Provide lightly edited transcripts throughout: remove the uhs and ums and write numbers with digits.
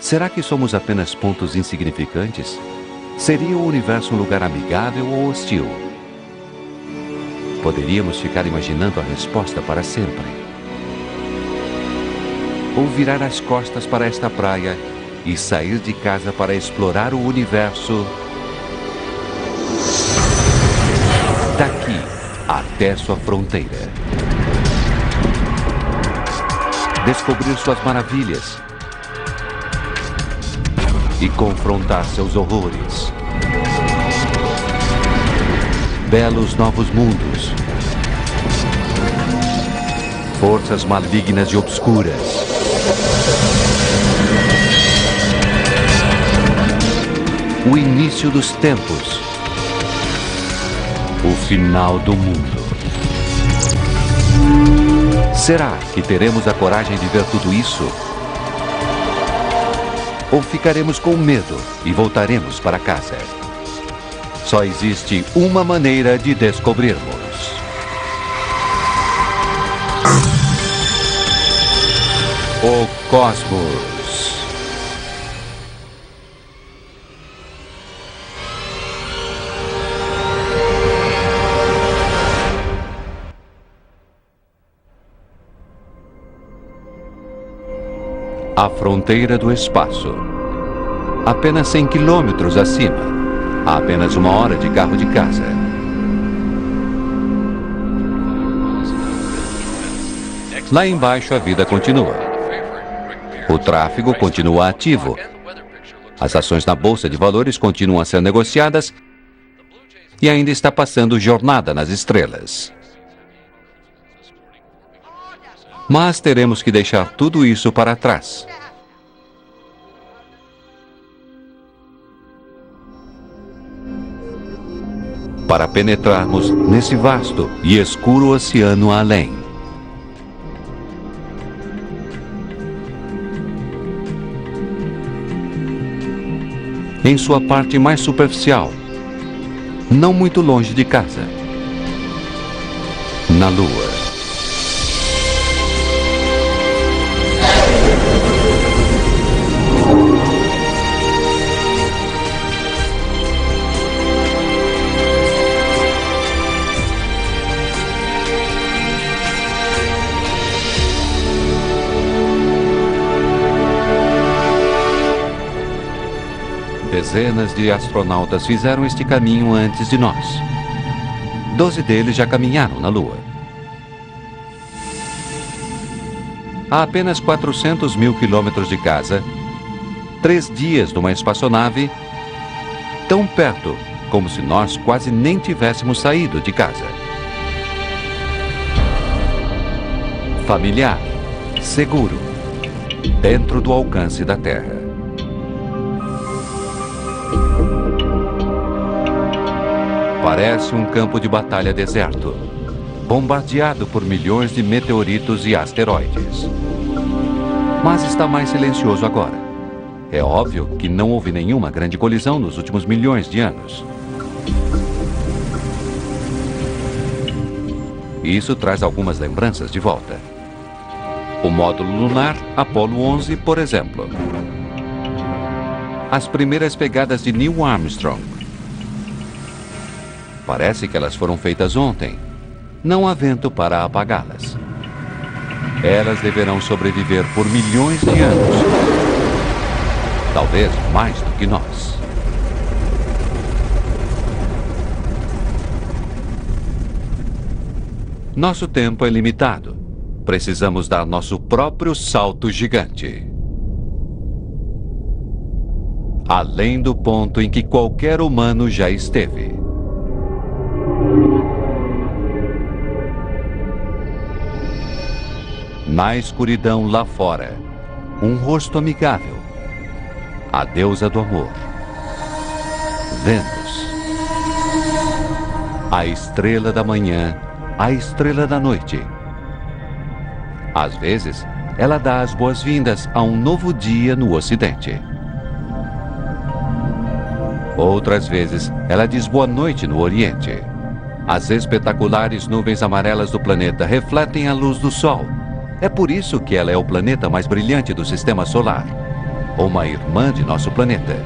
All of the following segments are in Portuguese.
Será que somos apenas pontos insignificantes? Seria o universo um lugar amigável ou hostil? Poderíamos ficar imaginando a resposta para sempre. Ou virar as costas para esta praia e sair de casa para explorar o universo daqui até sua fronteira. Descobrir suas maravilhas e confrontar seus horrores. Belos novos mundos. Forças malignas e obscuras. O início dos tempos. O final do mundo. Será que teremos a coragem de ver tudo isso? Ou ficaremos com medo e voltaremos para casa? Só existe uma maneira de descobrirmos. O Cosmos. A fronteira do espaço. Apenas 100 quilômetros acima. A apenas 1 hora de carro de casa. Lá embaixo a vida continua. O tráfego continua ativo. As ações na Bolsa de Valores continuam a ser negociadas e ainda está passando jornada nas estrelas. Mas teremos que deixar tudo isso para trás. Para penetrarmos nesse vasto e escuro oceano além. Em sua parte mais superficial, não muito longe de casa, na Lua. Dezenas de astronautas fizeram este caminho antes de nós. 12 deles já caminharam na Lua. A apenas 400 mil quilômetros de casa, 3 dias numa espaçonave, tão perto como se nós quase nem tivéssemos saído de casa. Familiar, seguro, dentro do alcance da Terra. Parece um campo de batalha deserto, bombardeado por milhões de meteoritos e asteroides. Mas está mais silencioso agora. É óbvio que não houve nenhuma grande colisão nos últimos milhões de anos. E isso traz algumas lembranças de volta. O módulo lunar Apollo 11, por exemplo. As primeiras pegadas de Neil Armstrong. Parece que elas foram feitas ontem. Não há vento para apagá-las. Elas deverão sobreviver por milhões de anos. Talvez mais do que nós. Nosso tempo é limitado. Precisamos dar nosso próprio salto gigante. Além do ponto em que qualquer humano já esteve. Na escuridão lá fora, um rosto amigável. A deusa do amor. Vênus. A estrela da manhã, a estrela da noite. Às vezes, ela dá as boas-vindas a um novo dia no Ocidente. Outras vezes, ela diz boa noite no Oriente. As espetaculares nuvens amarelas do planeta refletem a luz do Sol. É por isso que ela é o planeta mais brilhante do Sistema Solar. uma irmã de nosso planeta.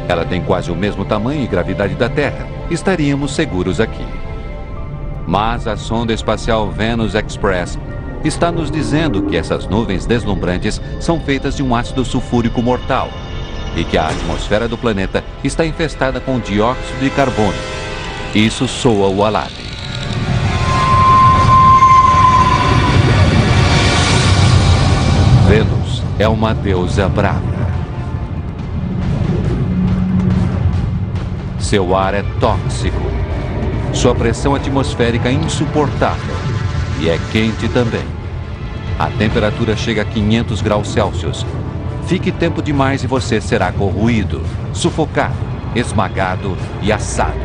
Ela tem quase o mesmo tamanho e gravidade da Terra. Estaríamos seguros aqui. Mas a sonda espacial Venus Express está nos dizendo que essas nuvens deslumbrantes são feitas de um ácido sulfúrico mortal e que a atmosfera do planeta está infestada com dióxido de carbono. Isso soa o alarme. Vênus é uma deusa brava. Seu ar é tóxico. Sua pressão atmosférica é insuportável. E é quente também. A temperatura chega a 500 graus Celsius. Fique tempo demais e você será corroído, sufocado, esmagado e assado.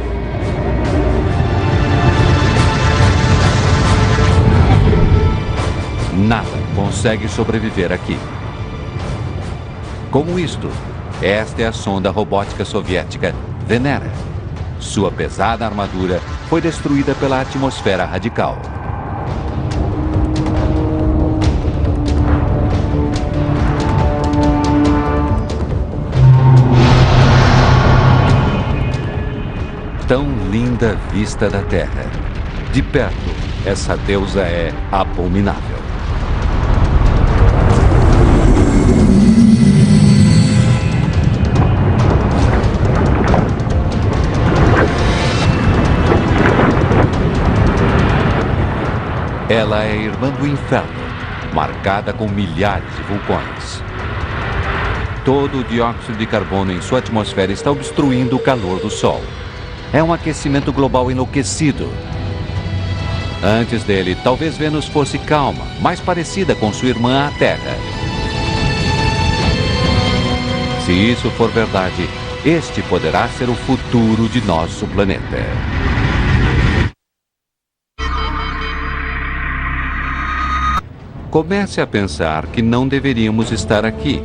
Nada consegue sobreviver aqui. Como isto, esta é a sonda robótica soviética Venera. Sua pesada armadura foi destruída pela atmosfera radical. Tão linda vista da Terra. De perto, essa deusa é abominável. Ela é irmã do inferno, marcada com milhares de vulcões. Todo o dióxido de carbono em sua atmosfera está obstruindo o calor do Sol. É um aquecimento global enlouquecido. Antes dele, talvez Vênus fosse calma, mais parecida com sua irmã, a Terra. Se isso for verdade, este poderá ser o futuro de nosso planeta. Comece a pensar que não deveríamos estar aqui,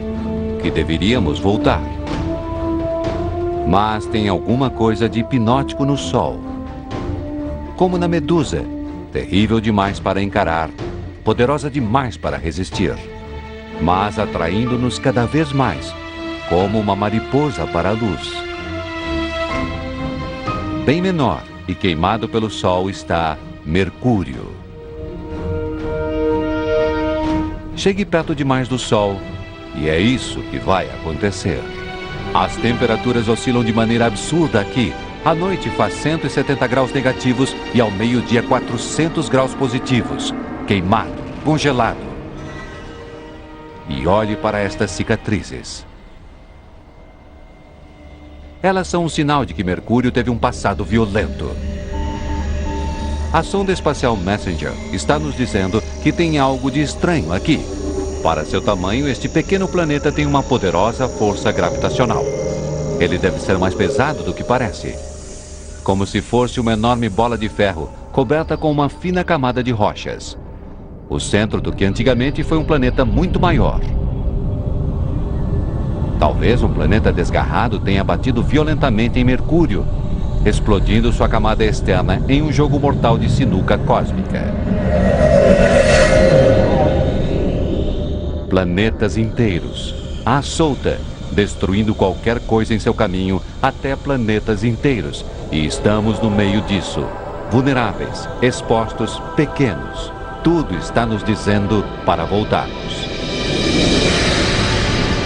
que deveríamos voltar. Mas tem alguma coisa de hipnótico no Sol. Como na Medusa, terrível demais para encarar, poderosa demais para resistir, mas atraindo-nos cada vez mais, como uma mariposa para a luz. Bem menor e queimado pelo Sol está Mercúrio. Chegue perto demais do Sol e é isso que vai acontecer. As temperaturas oscilam de maneira absurda aqui. À noite faz 170 graus negativos e ao meio-dia 400 graus positivos. Queimado, congelado. E olhe para estas cicatrizes. Elas são um sinal de que Mercúrio teve um passado violento. A sonda espacial Messenger está nos dizendo que tem algo de estranho aqui. Para seu tamanho, este pequeno planeta tem uma poderosa força gravitacional. Ele deve ser mais pesado do que parece. Como se fosse uma enorme bola de ferro, coberta com uma fina camada de rochas. O centro do que antigamente foi um planeta muito maior. Talvez um planeta desgarrado tenha batido violentamente em Mercúrio, explodindo sua camada externa em um jogo mortal de sinuca cósmica. Planetas inteiros, à solta, destruindo qualquer coisa em seu caminho, até planetas inteiros. E estamos no meio disso, vulneráveis, expostos, pequenos. Tudo está nos dizendo para voltarmos.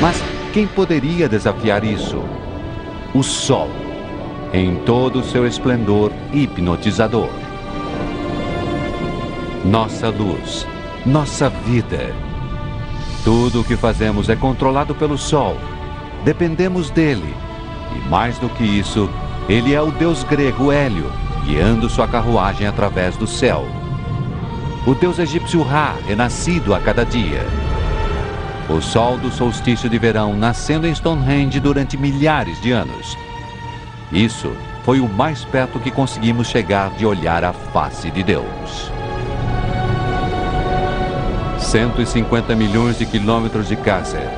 Mas quem poderia desafiar isso? O Sol, em todo o seu esplendor hipnotizador. Nossa luz, nossa vida. Tudo o que fazemos é controlado pelo Sol. Dependemos dele. E mais do que isso, ele é o deus grego Hélio, guiando sua carruagem através do céu. O deus egípcio Ra, renascido a cada dia. O sol do solstício de verão nascendo em Stonehenge durante milhares de anos. Isso foi o mais perto que conseguimos chegar de olhar a face de Deus. 150 milhões de quilômetros de Kaiser.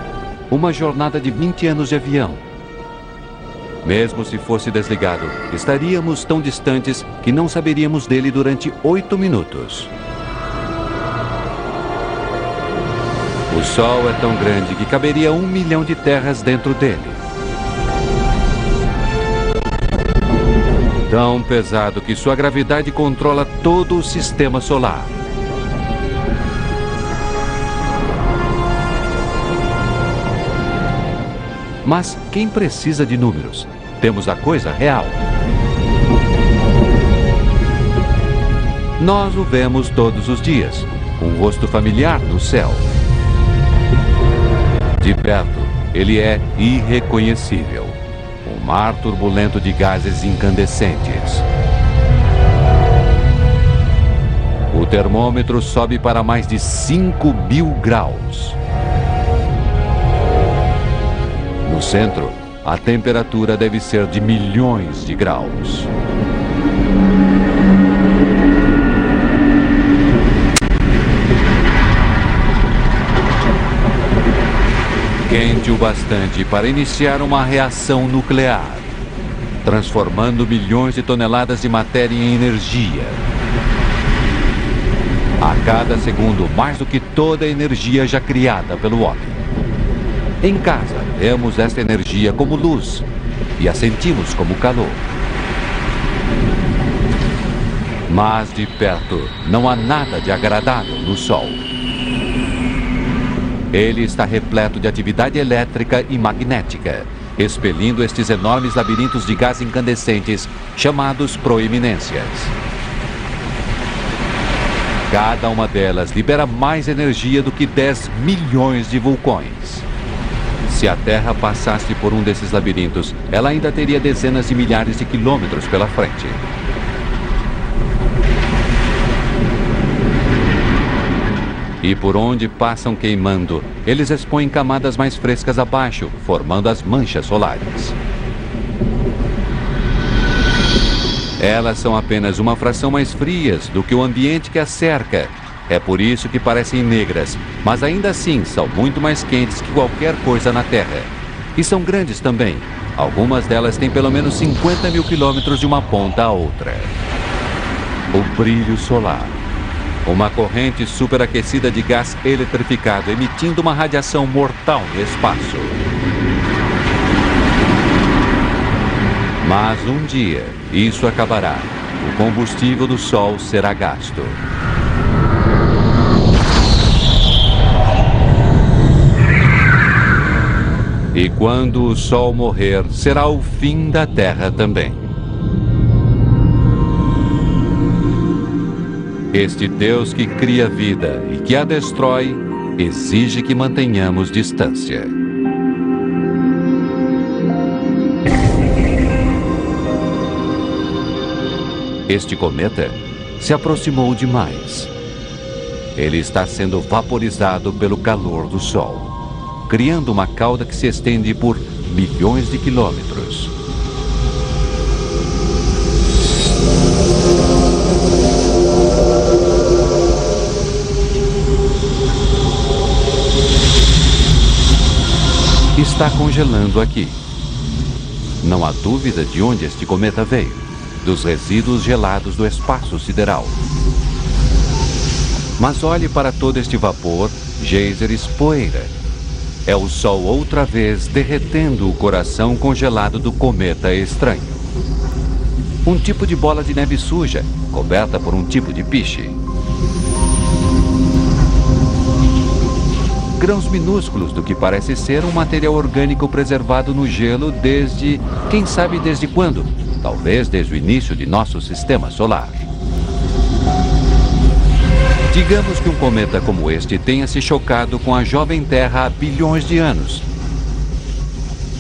Uma jornada de 20 anos de avião. Mesmo se fosse desligado, estaríamos tão distantes que não saberíamos dele durante 8 minutos. O Sol é tão grande que caberia 1 milhão de terras dentro dele. Tão pesado que sua gravidade controla todo o sistema solar. Mas quem precisa de números? Temos a coisa real. Nós o vemos todos os dias, um rosto familiar no céu. De perto, ele é irreconhecível. Um mar turbulento de gases incandescentes. O termômetro sobe para mais de 5.000 graus. No centro, a temperatura deve ser de milhões de graus. Quente o bastante para iniciar uma reação nuclear, transformando milhões de toneladas de matéria em energia. A cada segundo, mais do que toda a energia já criada pelo homem. Em casa, vemos esta energia como luz e a sentimos como calor. Mas de perto, não há nada de agradável no Sol. Ele está repleto de atividade elétrica e magnética, expelindo estes enormes labirintos de gás incandescentes chamados proeminências. Cada uma delas libera mais energia do que 10 milhões de vulcões. Se a Terra passasse por um desses labirintos, ela ainda teria dezenas de milhares de quilômetros pela frente. E por onde passam queimando, eles expõem camadas mais frescas abaixo, formando as manchas solares. Elas são apenas uma fração mais frias do que o ambiente que as cerca. É por isso que parecem negras, mas ainda assim são muito mais quentes que qualquer coisa na Terra. E são grandes também. Algumas delas têm pelo menos 50.000 quilômetros de uma ponta a outra. O brilho solar. Uma corrente superaquecida de gás eletrificado emitindo uma radiação mortal no espaço. Mas um dia, isso acabará. O combustível do Sol será gasto. E quando o Sol morrer, será o fim da Terra também. Este Deus que cria vida e que a destrói, exige que mantenhamos distância. Este cometa se aproximou demais. Ele está sendo vaporizado pelo calor do Sol, criando uma cauda que se estende por milhões de quilômetros. Está congelando aqui. Não há dúvida de onde este cometa veio, dos resíduos gelados do espaço sideral. Mas olhe para todo este vapor, geysers, poeira. É o Sol outra vez derretendo o coração congelado do cometa estranho. Um tipo de bola de neve suja, coberta por um tipo de piche. Grãos minúsculos do que parece ser um material orgânico preservado no gelo desde... quem sabe desde quando? Talvez desde o início de nosso sistema solar. Digamos que um cometa como este tenha se chocado com a jovem Terra há bilhões de anos.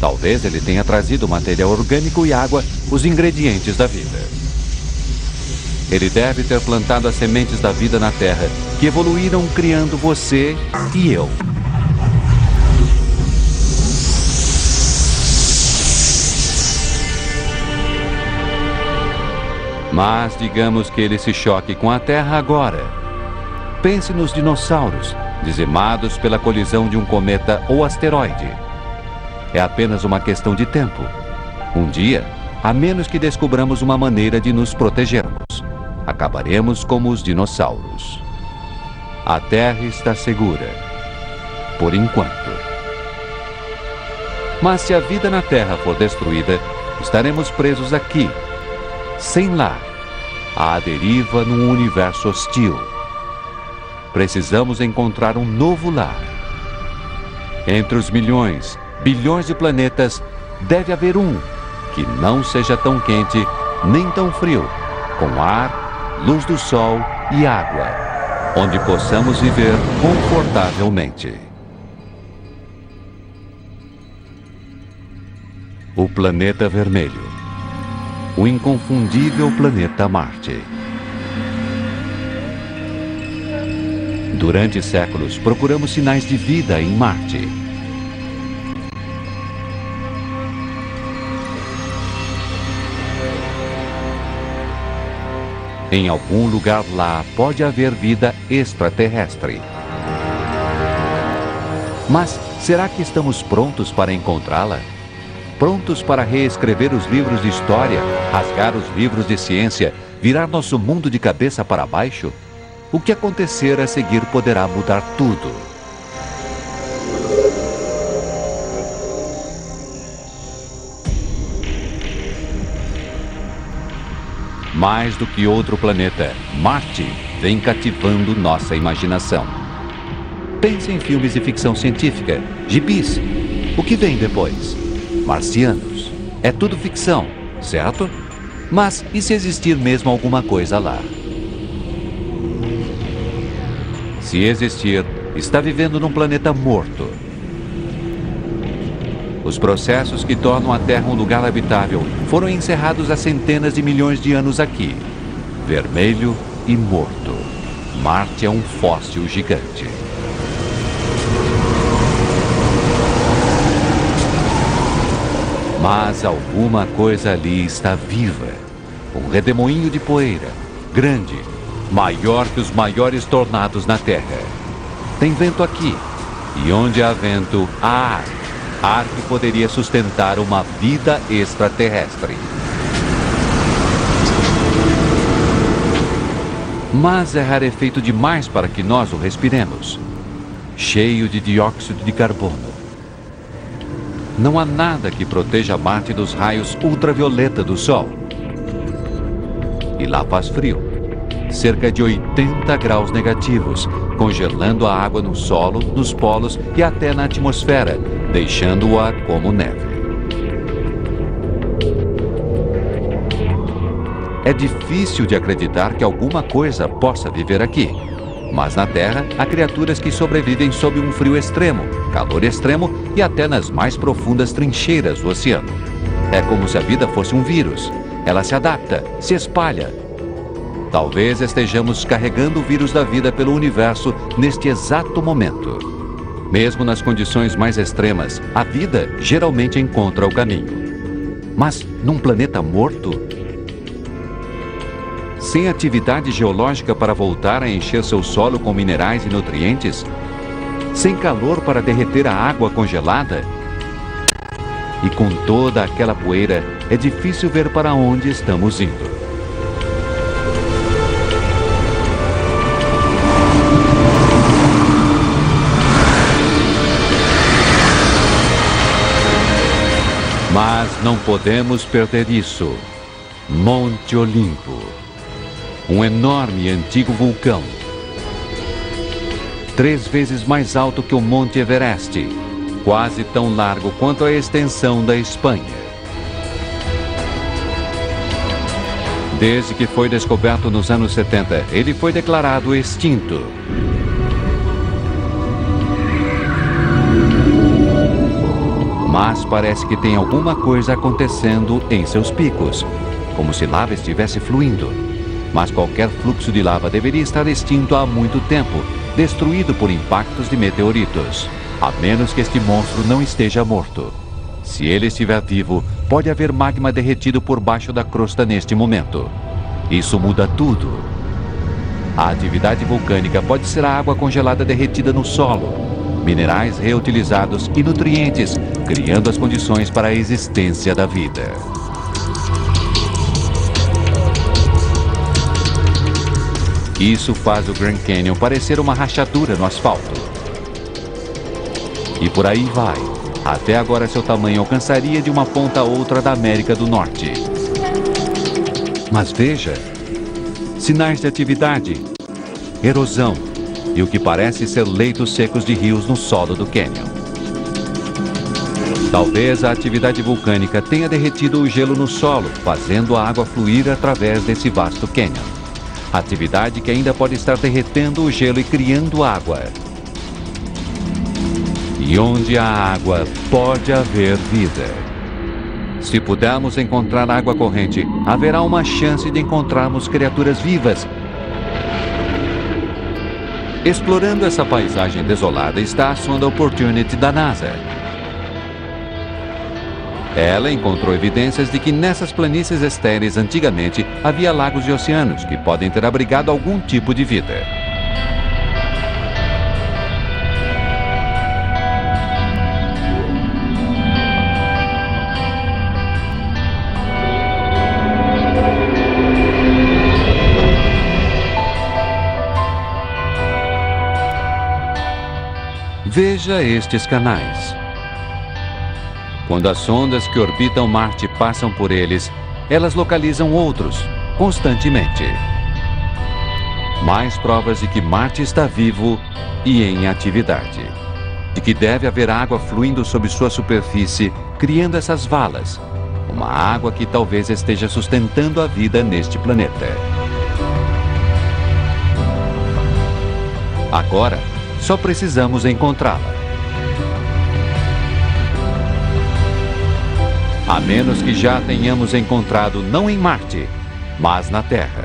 Talvez ele tenha trazido material orgânico e água, os ingredientes da vida. Ele deve ter plantado as sementes da vida na Terra, que evoluíram criando você e eu. Mas digamos que ele se choque com a Terra agora. Pense nos dinossauros, dizimados pela colisão de um cometa ou asteroide. É apenas uma questão de tempo. Um dia, a menos que descobramos uma maneira de nos protegermos, acabaremos como os dinossauros. A Terra está segura. por enquanto. Mas se a vida na Terra for destruída, estaremos presos aqui, sem lar, à deriva num universo hostil. Precisamos encontrar um novo lar. Entre os milhões, bilhões de planetas, deve haver um que não seja tão quente nem tão frio, com ar, luz do sol e água, onde possamos viver confortavelmente. O planeta vermelho. O inconfundível planeta Marte. Durante séculos, procuramos sinais de vida em Marte. Em algum lugar lá pode haver vida extraterrestre. Mas será que estamos prontos para encontrá-la? Prontos para reescrever os livros de história, rasgar os livros de ciência, virar nosso mundo de cabeça para baixo? O que acontecer a seguir poderá mudar tudo. Mais do que outro planeta, Marte vem cativando nossa imaginação. Pense em filmes de ficção científica, gibis. O que vem depois? Marcianos. É tudo ficção, certo? Mas e se existir mesmo alguma coisa lá? Se existir, está vivendo num planeta morto. Os processos que tornam a Terra um lugar habitável foram encerrados há centenas de milhões de anos aqui. Vermelho e morto. Marte é um fóssil gigante. Mas alguma coisa ali está viva. Um redemoinho de poeira, grande, maior que os maiores tornados na Terra. Tem vento aqui, e onde há vento, há ar. Ar que poderia sustentar uma vida extraterrestre. Mas é rarefeito demais para que nós o respiremos. Cheio de dióxido de carbono. Não há nada que proteja Marte dos raios ultravioleta do Sol. E lá faz frio. Cerca de 80 graus negativos, congelando a água no solo, nos polos e até na atmosfera, deixando-a como neve. É difícil de acreditar que alguma coisa possa viver aqui. Mas na Terra, há criaturas que sobrevivem sob um frio extremo, calor extremo e até nas mais profundas trincheiras do oceano. É como se a vida fosse um vírus. Ela se adapta, se espalha. Talvez estejamos carregando o vírus da vida pelo universo neste exato momento. Mesmo nas condições mais extremas, a vida geralmente encontra o caminho. Mas num planeta morto? Sem atividade geológica para voltar a encher seu solo com minerais e nutrientes? Sem calor para derreter a água congelada? E com toda aquela poeira, é difícil ver para onde estamos indo. Mas não podemos perder isso. Monte Olimpo. Um enorme e antigo vulcão. 3 vezes mais alto que o Monte Everest. Quase tão largo quanto a extensão da Espanha. Desde que foi descoberto nos anos 70, ele foi declarado extinto. Mas parece que tem alguma coisa acontecendo em seus picos, como se lava estivesse fluindo. Mas qualquer fluxo de lava deveria estar extinto há muito tempo, destruído por impactos de meteoritos, a menos que este monstro não esteja morto. Se ele estiver vivo, pode haver magma derretido por baixo da crosta neste momento. Isso muda tudo. A atividade vulcânica pode ser a água congelada derretida no solo, minerais reutilizados e nutrientes, criando as condições para a existência da vida. Isso faz o Grand Canyon parecer uma rachadura no asfalto. E por aí vai. Até agora seu tamanho alcançaria de uma ponta a outra da América do Norte. Mas veja, sinais de atividade, erosão e o que parece ser leitos secos de rios no solo do cânion. Talvez a atividade vulcânica tenha derretido o gelo no solo, fazendo a água fluir através desse vasto cânion. Atividade que ainda pode estar derretendo o gelo e criando água. E onde há água, pode haver vida. Se pudermos encontrar água corrente, haverá uma chance de encontrarmos criaturas vivas. Explorando essa paisagem desolada está a sonda Opportunity da NASA. Ela encontrou evidências de que nessas planícies estéreis antigamente havia lagos e oceanos que podem ter abrigado algum tipo de vida. Veja estes canais. Quando as sondas que orbitam Marte passam por eles, elas localizam outros, constantemente. Mais provas de que Marte está vivo e em atividade. De que deve haver água fluindo sobre sua superfície, criando essas valas. Uma água que talvez esteja sustentando a vida neste planeta. Agora, só precisamos encontrá-la. A menos que já tenhamos encontrado não em Marte, mas na Terra.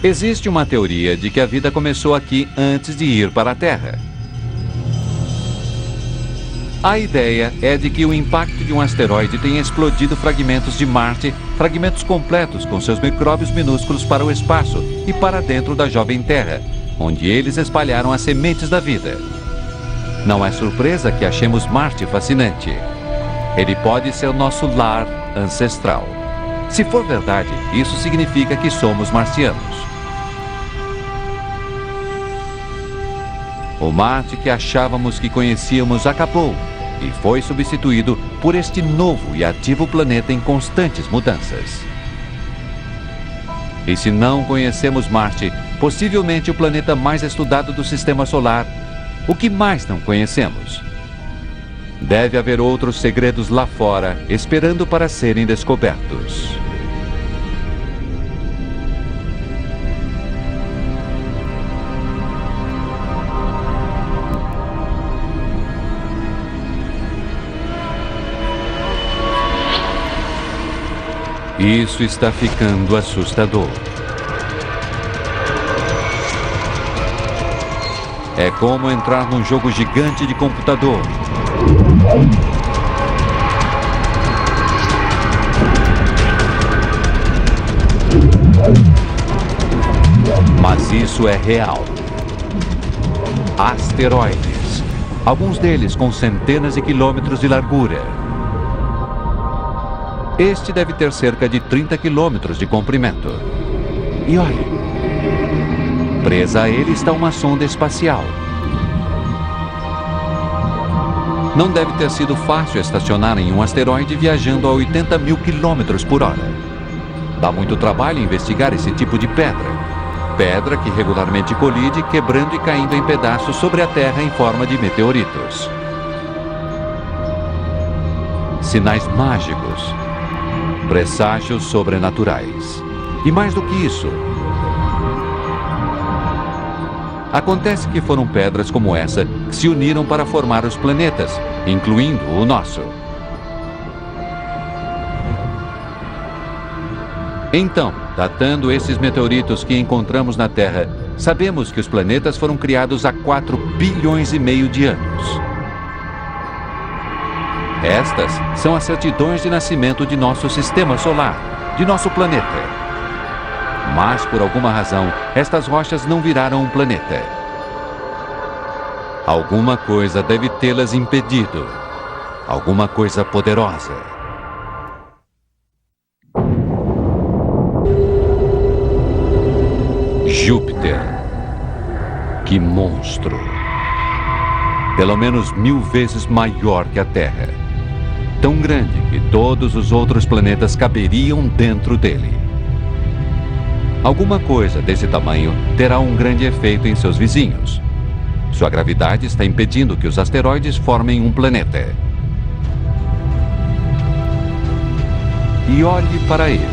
Existe uma teoria de que a vida começou aqui antes de ir para a Terra. A ideia é de que o impacto de um asteroide tenha explodido fragmentos de Marte, fragmentos completos com seus micróbios minúsculos para o espaço e para dentro da jovem Terra, onde eles espalharam as sementes da vida. Não é surpresa que achemos Marte fascinante. Ele pode ser nosso lar ancestral. Se for verdade, isso significa que somos marcianos. O Marte que achávamos que conhecíamos acabou e foi substituído por este novo e ativo planeta em constantes mudanças. E se não conhecemos Marte, possivelmente o planeta mais estudado do Sistema Solar, o que mais não conhecemos? Deve haver outros segredos lá fora, esperando para serem descobertos. Isso está ficando assustador. É como entrar num jogo gigante de computador. Mas isso é real. Asteroides. Alguns deles com centenas de quilômetros de largura. Este deve ter cerca de 30 quilômetros de comprimento. E olhe, presa a ele está uma sonda espacial. Não deve ter sido fácil estacionar em um asteroide viajando a 80 mil quilômetros por hora. Dá muito trabalho investigar esse tipo de pedra. Pedra que regularmente colide, quebrando e caindo em pedaços sobre a Terra em forma de meteoritos. Sinais mágicos. Presságios sobrenaturais. E mais do que isso, acontece que foram pedras como essa que se uniram para formar os planetas, incluindo o nosso. Então, datando esses meteoritos que encontramos na Terra, sabemos que os planetas foram criados há 4 bilhões e meio de anos. Estas são as certidões de nascimento de nosso sistema solar, de nosso planeta. Mas, por alguma razão, estas rochas não viraram um planeta. Alguma coisa deve tê-las impedido. Alguma coisa poderosa. Júpiter. Que monstro! Pelo menos 1000 vezes maior que a Terra. Tão grande que todos os outros planetas caberiam dentro dele. Alguma coisa desse tamanho terá um grande efeito em seus vizinhos. Sua gravidade está impedindo que os asteroides formem um planeta. E olhe para ele.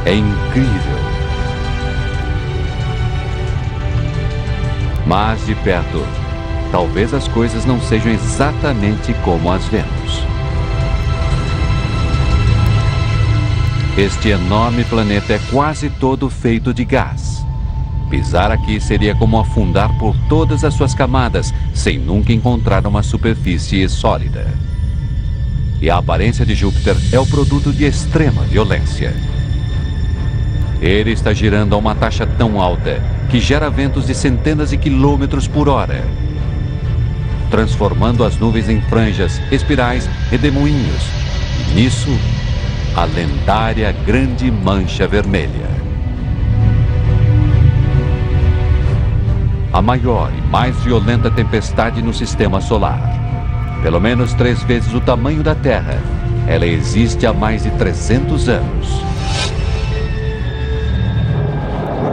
É incrível. Mas de perto, talvez as coisas não sejam exatamente como as vemos. Este enorme planeta é quase todo feito de gás. Pisar aqui seria como afundar por todas as suas camadas, sem nunca encontrar uma superfície sólida. E a aparência de Júpiter é o produto de extrema violência. Ele está girando a uma taxa tão alta que gera ventos de centenas de quilômetros por hora, transformando as nuvens em franjas, espirais e redemoinhos. E nisso, a lendária Grande Mancha Vermelha. A maior e mais violenta tempestade no sistema solar. Pelo menos 3 vezes o tamanho da Terra. Ela existe há mais de 300 anos.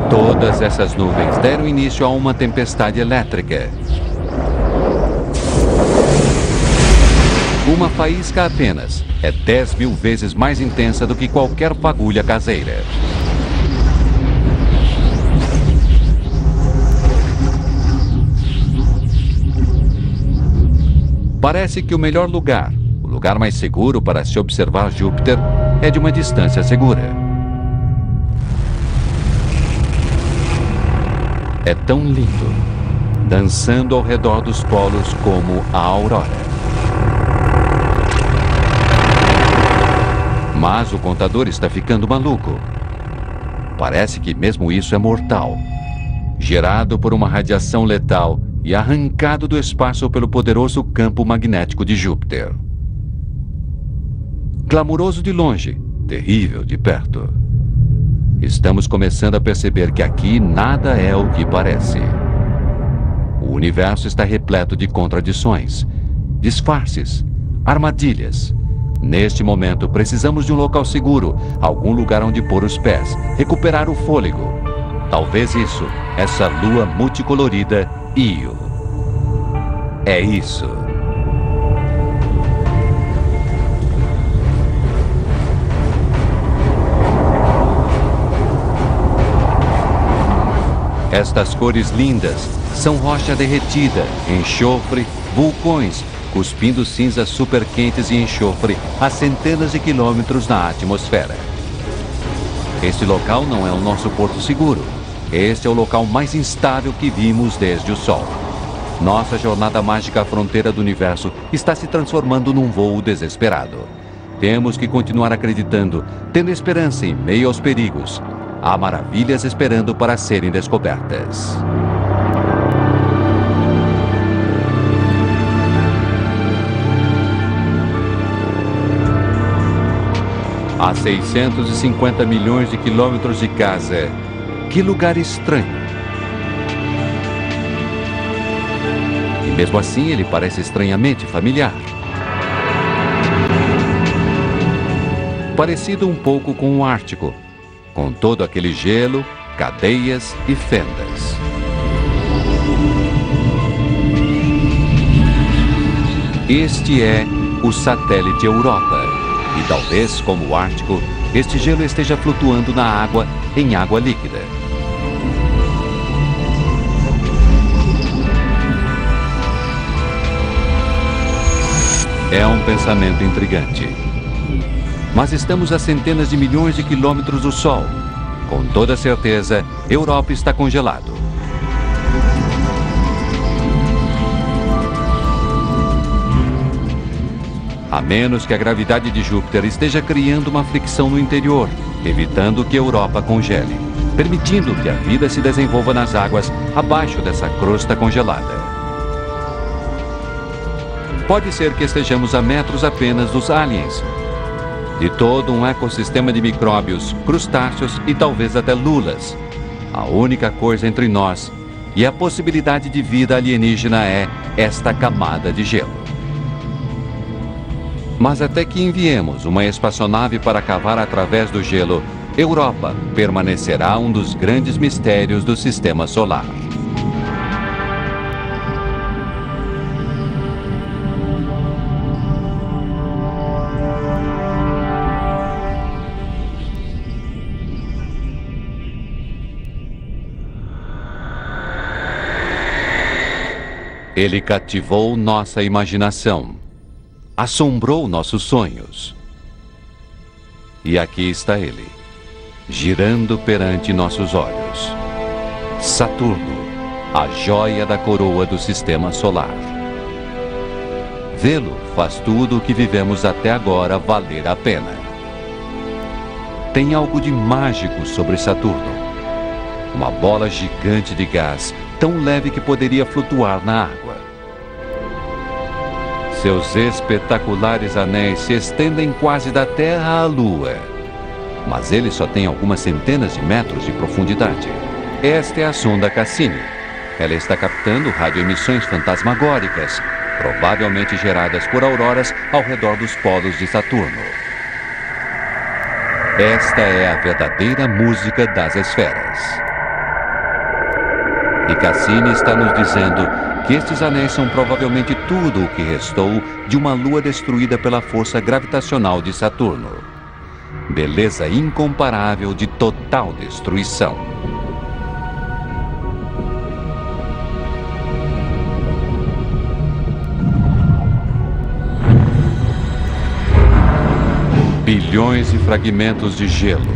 Todas essas nuvens deram início a uma tempestade elétrica. Uma faísca apenas é 10.000 vezes mais intensa do que qualquer fagulha caseira. Parece que o melhor lugar, o lugar mais seguro para se observar Júpiter, é de uma distância segura. É tão lindo, dançando ao redor dos polos como a aurora. Mas o contador está ficando maluco. Parece que mesmo isso é mortal. Gerado por uma radiação letal e arrancado do espaço pelo poderoso campo magnético de Júpiter. Clamoroso de longe, terrível de perto. Estamos começando a perceber que aqui nada é o que parece. O universo está repleto de contradições, disfarces, armadilhas. Neste momento, precisamos de um local seguro, algum lugar onde pôr os pés, recuperar o fôlego. Talvez isso, essa lua multicolorida, Io. É isso. Estas cores lindas são rocha derretida, enxofre, vulcões, cuspindo cinzas superquentes e enxofre a centenas de quilômetros na atmosfera. Este local não é o nosso porto seguro. Este é o local mais instável que vimos desde o Sol. Nossa jornada mágica à fronteira do universo está se transformando num voo desesperado. Temos que continuar acreditando, tendo esperança em meio aos perigos. Há maravilhas esperando para serem descobertas. A 650 milhões de quilômetros de casa. Que lugar estranho. E mesmo assim ele parece estranhamente familiar. Parecido um pouco com o Ártico, com todo aquele gelo, cadeias e fendas. Este é o satélite Europa. E talvez, como o Ártico, este gelo esteja flutuando na água, em água líquida. É um pensamento intrigante. Mas estamos a centenas de milhões de quilômetros do Sol. Com toda certeza, Europa está congelado. A menos que a gravidade de Júpiter esteja criando uma fricção no interior, evitando que Europa congele, permitindo que a vida se desenvolva nas águas abaixo dessa crosta congelada. Pode ser que estejamos a metros apenas dos aliens, de todo um ecossistema de micróbios, crustáceos e talvez até lulas. A única coisa entre nós E a possibilidade de vida alienígena é esta camada de gelo. Mas até que enviemos uma espaçonave para cavar através do gelo, Europa permanecerá um dos grandes mistérios do Sistema Solar. Ele cativou nossa imaginação, assombrou nossos sonhos. E aqui está ele, girando perante nossos olhos. Saturno, a joia da coroa do Sistema Solar. Vê-lo faz tudo o que vivemos até agora valer a pena. Tem algo de mágico sobre Saturno. Uma bola gigante de gás, tão leve que poderia flutuar na água. Seus espetaculares anéis se estendem quase da Terra à Lua. Mas ele só tem algumas centenas de metros de profundidade. Esta é a sonda Cassini. Ela está captando radioemissões fantasmagóricas, provavelmente geradas por auroras ao redor dos polos de Saturno. Esta é a verdadeira música das esferas. E Cassini está nos dizendo que estes anéis são provavelmente tudo o que restou de uma lua destruída pela força gravitacional de Saturno. Beleza incomparável de total destruição. Bilhões de fragmentos de gelo.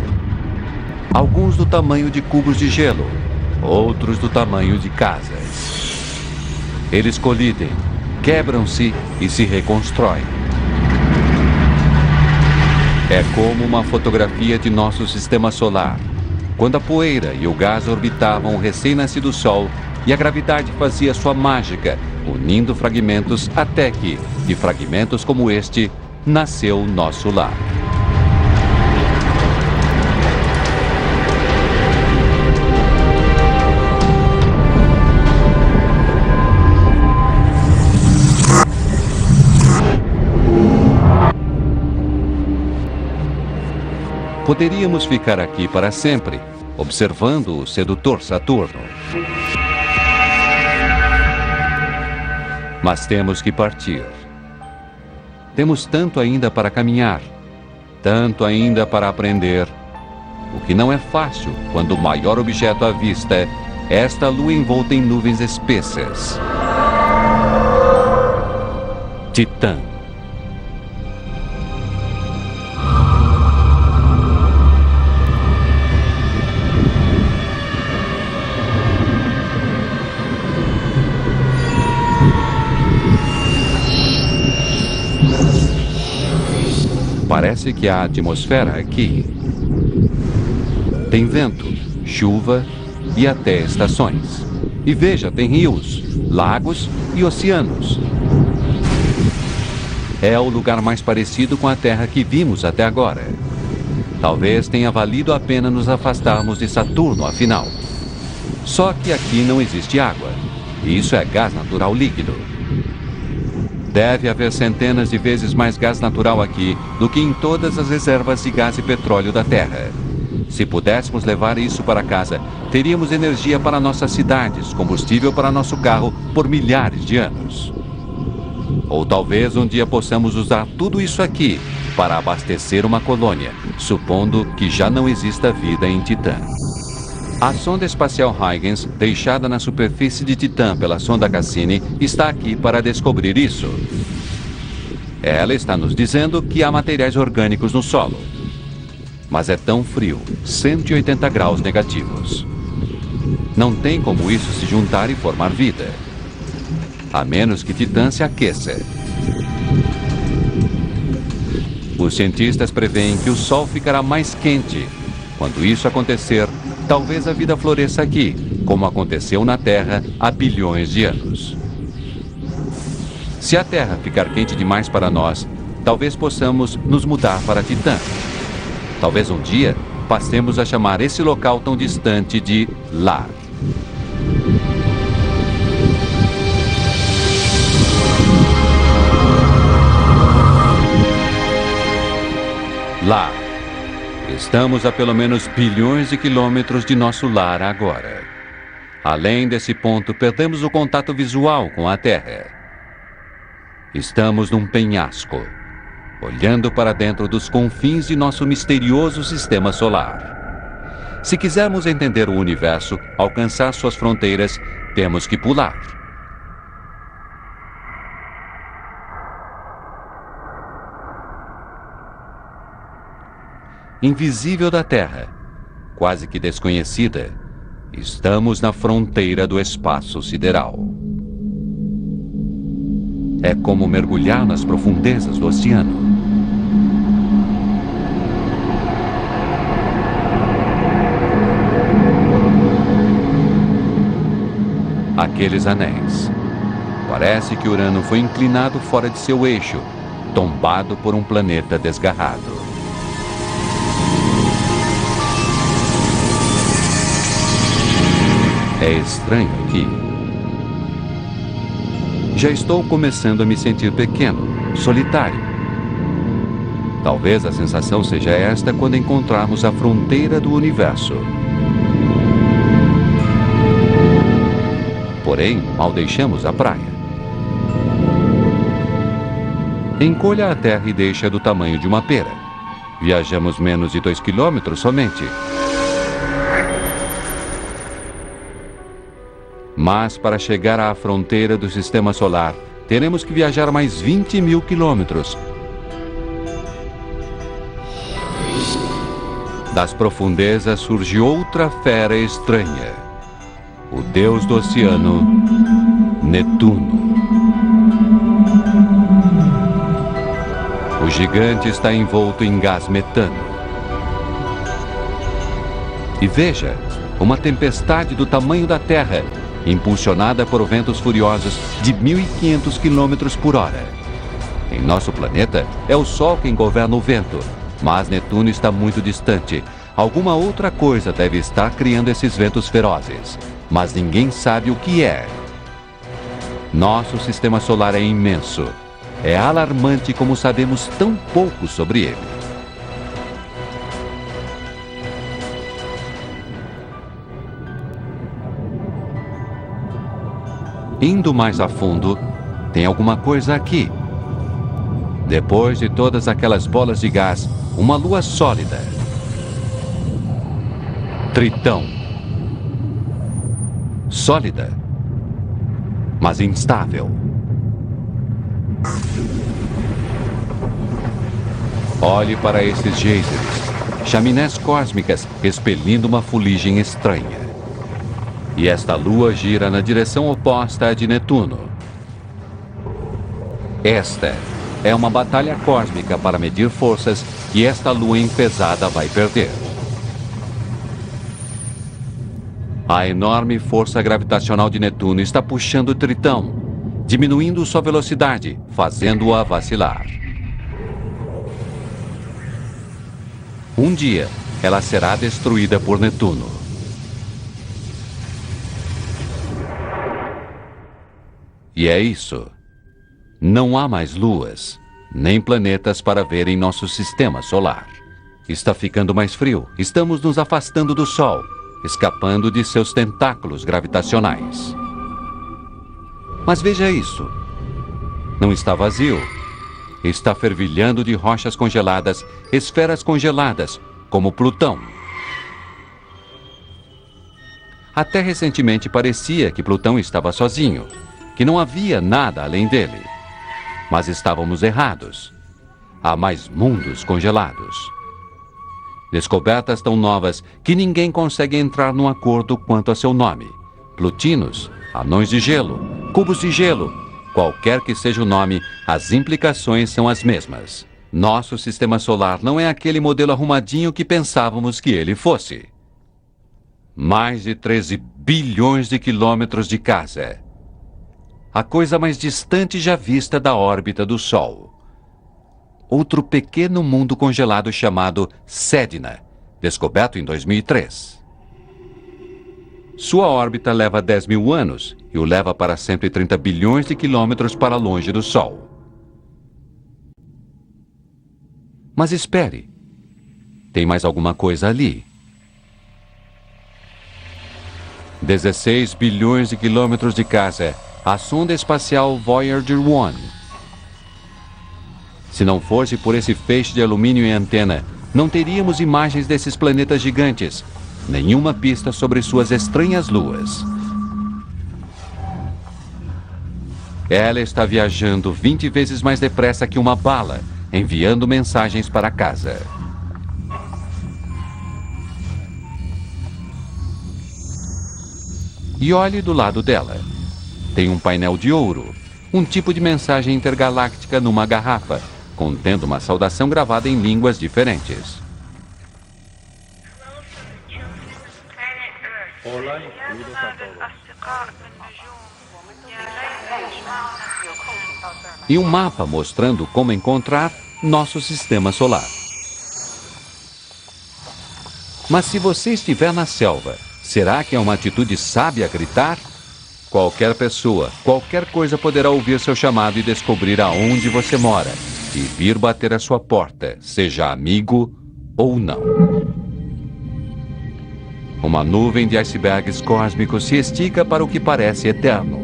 Alguns do tamanho de cubos de gelo, outros do tamanho de casas. Eles colidem, quebram-se e se reconstroem. É como uma fotografia de nosso sistema solar, quando a poeira e o gás orbitavam o recém-nascido Sol e a gravidade fazia sua mágica, unindo fragmentos até que, de fragmentos como este, nasceu nosso lar. Poderíamos ficar aqui para sempre, observando o sedutor Saturno. Mas temos que partir. Temos tanto ainda para caminhar, tanto ainda para aprender, o que não é fácil quando o maior objeto à vista é esta lua envolta em nuvens espessas. Titã. Parece que há atmosfera aqui. Tem vento, chuva e até estações. E veja, tem rios, lagos e oceanos. É o lugar mais parecido com a Terra que vimos até agora. Talvez tenha valido a pena nos afastarmos de Saturno, afinal. Só que aqui não existe água. E isso é gás natural líquido. Deve haver centenas de vezes mais gás natural aqui do que em todas as reservas de gás e petróleo da Terra. Se pudéssemos levar isso para casa, teríamos energia para nossas cidades, combustível para nosso carro por milhares de anos. Ou talvez um dia possamos usar tudo isso aqui para abastecer uma colônia, supondo que já não exista vida em Titã. A sonda espacial Huygens, deixada na superfície de Titã pela sonda Cassini, está aqui para descobrir isso. Ela está nos dizendo que há materiais orgânicos no solo. Mas é tão frio, 180 graus negativos. Não tem como isso se juntar e formar vida. A menos que Titã se aqueça. Os cientistas preveem que o Sol ficará mais quente. Quando isso acontecer, talvez a vida floresça aqui, como aconteceu na Terra há bilhões de anos. Se a Terra ficar quente demais para nós, talvez possamos nos mudar para Titã. Talvez um dia passemos a chamar esse local tão distante de lar. Lá. Estamos a pelo menos bilhões de quilômetros de nosso lar agora. Além desse ponto, perdemos o contato visual com a Terra. Estamos num penhasco, olhando para dentro dos confins de nosso misterioso sistema solar. Se quisermos entender o universo, alcançar suas fronteiras, temos que pular. Invisível da Terra, quase que desconhecida, estamos na fronteira do espaço sideral. É como mergulhar nas profundezas do oceano. Aqueles anéis. Parece que Urano foi inclinado fora de seu eixo, tombado por um planeta desgarrado. É estranho aqui. Já estou começando a me sentir pequeno, solitário. Talvez a sensação seja esta quando encontrarmos a fronteira do universo. Porém, mal deixamos a praia. Encolha a Terra e deixa do tamanho de uma pera. Viajamos menos de 2 quilômetros somente. Mas para chegar à fronteira do sistema solar, teremos que viajar mais 20.000 quilômetros. Das profundezas surge outra fera estranha. O deus do oceano, Netuno. O gigante está envolto em gás metano. E veja, uma tempestade do tamanho da Terra, impulsionada por ventos furiosos de 1.500 km por hora. Em nosso planeta, é o Sol quem governa o vento, mas Netuno está muito distante. Alguma outra coisa deve estar criando esses ventos ferozes, mas ninguém sabe o que é. Nosso sistema solar é imenso. É alarmante como sabemos tão pouco sobre ele. Indo mais a fundo, tem alguma coisa aqui. Depois de todas aquelas bolas de gás, uma lua sólida. Tritão. Sólida, mas instável. Olhe para esses geysers, chaminés cósmicas expelindo uma fuligem estranha. E esta lua gira na direção oposta à de Netuno. Esta é uma batalha cósmica para medir forças que esta lua enfesada vai perder. A enorme força gravitacional de Netuno está puxando Tritão, diminuindo sua velocidade, fazendo-a vacilar. Um dia, ela será destruída por Netuno. E é isso. Não há mais luas, nem planetas para ver em nosso sistema solar. Está ficando mais frio. Estamos nos afastando do Sol, escapando de seus tentáculos gravitacionais. Mas veja isso. Não está vazio. Está fervilhando de rochas congeladas, esferas congeladas, como Plutão. Até recentemente parecia que Plutão estava sozinho, que não havia nada além dele. Mas estávamos errados. Há mais mundos congelados. Descobertas tão novas que ninguém consegue entrar num acordo quanto a seu nome. Plutinos, anões de gelo, cubos de gelo. Qualquer que seja o nome, as implicações são as mesmas. Nosso sistema solar não é aquele modelo arrumadinho que pensávamos que ele fosse. Mais de 13 bilhões de quilômetros de casa. A coisa mais distante já vista da órbita do Sol. Outro pequeno mundo congelado chamado Sedna, descoberto em 2003. Sua órbita leva 10.000 anos e o leva para 130 bilhões de quilômetros para longe do Sol. Mas espere, Tem mais alguma coisa ali. 16 bilhões de quilômetros de casa. A sonda espacial Voyager 1. Se não fosse por esse feixe de alumínio e antena, não teríamos imagens desses planetas gigantes, nenhuma pista sobre suas estranhas luas. Ela está viajando 20 vezes mais depressa que uma bala, enviando mensagens para casa. E olhe do lado dela. Tem um painel de ouro, um tipo de mensagem intergaláctica numa garrafa, contendo uma saudação gravada em línguas diferentes. E um mapa mostrando como encontrar nosso sistema solar. Mas se você estiver na selva, será que é uma atitude sábia gritar? Qualquer pessoa, qualquer coisa poderá ouvir seu chamado e descobrir aonde você mora e vir bater a sua porta, seja amigo ou não. Uma nuvem de icebergs cósmicos se estica para o que parece eterno.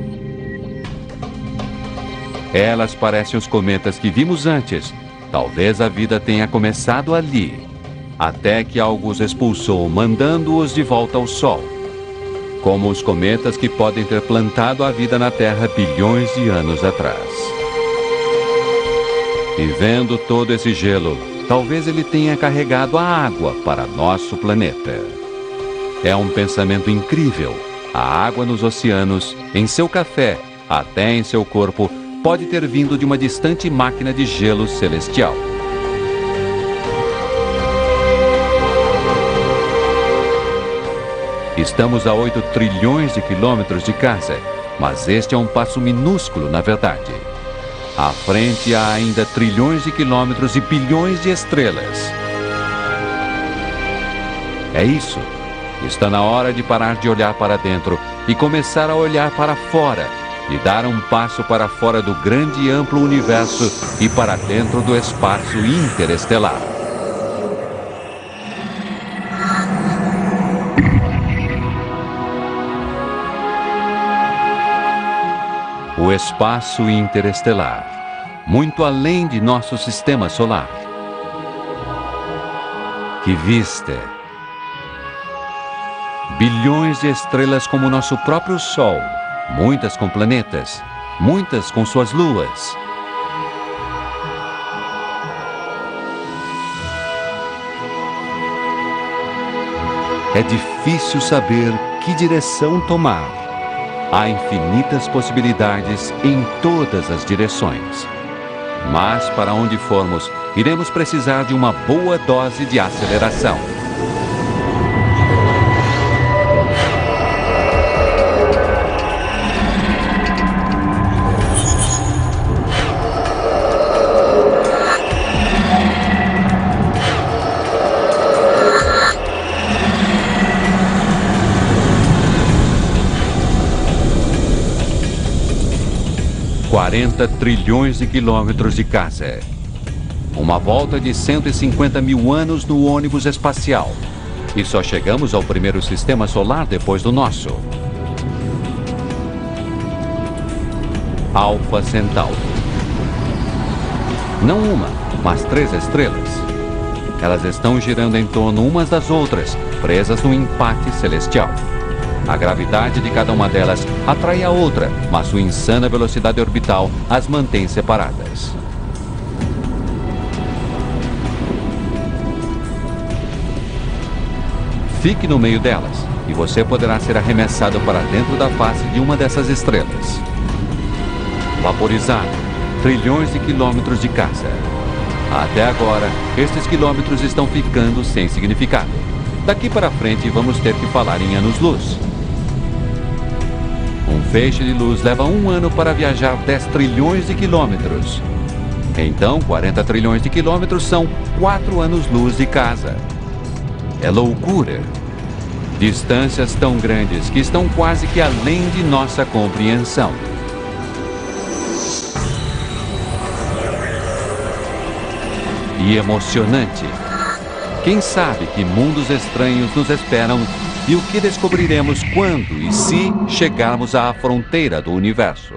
Elas parecem os cometas que vimos antes. Talvez a vida tenha começado ali, até que algo os expulsou, mandando-os de volta ao Sol. Como os cometas que podem ter plantado a vida na Terra bilhões de anos atrás. E vendo todo esse gelo, talvez ele tenha carregado a água para nosso planeta. É um pensamento incrível. A água nos oceanos, em seu café, até em seu corpo, pode ter vindo de uma distante máquina de gelo celestial. Estamos a 8 trilhões de quilômetros de casa, mas este é um passo minúsculo, na verdade. À frente há ainda trilhões de quilômetros e bilhões de estrelas. É isso. Está na hora de parar de olhar para dentro e começar a olhar para fora e dar um passo para fora do grande e amplo universo e para dentro do espaço interestelar. O espaço interestelar, muito além de nosso sistema solar. Que vista! Bilhões de estrelas como nosso próprio Sol, muitas com planetas, muitas com suas luas. É difícil saber que direção tomar. Há infinitas possibilidades em todas as direções. Mas, para onde formos, iremos precisar de uma boa dose de aceleração. $40 trilhões de quilômetros de casa. Uma volta de 150 mil anos no ônibus espacial. E só chegamos ao primeiro sistema solar depois do nosso. Alfa Centauro. Não uma, mas 3 estrelas. Elas estão girando em torno umas das outras, presas num empate celestial. A gravidade de cada uma delas atrai a outra, mas sua insana velocidade orbital as mantém separadas. Fique no meio delas, e você poderá ser arremessado para dentro da face de uma dessas estrelas. Vaporizado, trilhões de quilômetros de casa. Até agora, estes quilômetros estão ficando sem significado. Daqui para frente, vamos ter que falar em anos-luz. Um feixe de luz leva 1 ano para viajar 10 trilhões de quilômetros. Então, 40 trilhões de quilômetros são 4 anos-luz de casa. É loucura. Distâncias tão grandes que estão quase que além de nossa compreensão. E emocionante. Quem sabe que mundos estranhos nos esperam e o que descobriremos quando e se chegarmos à fronteira do universo.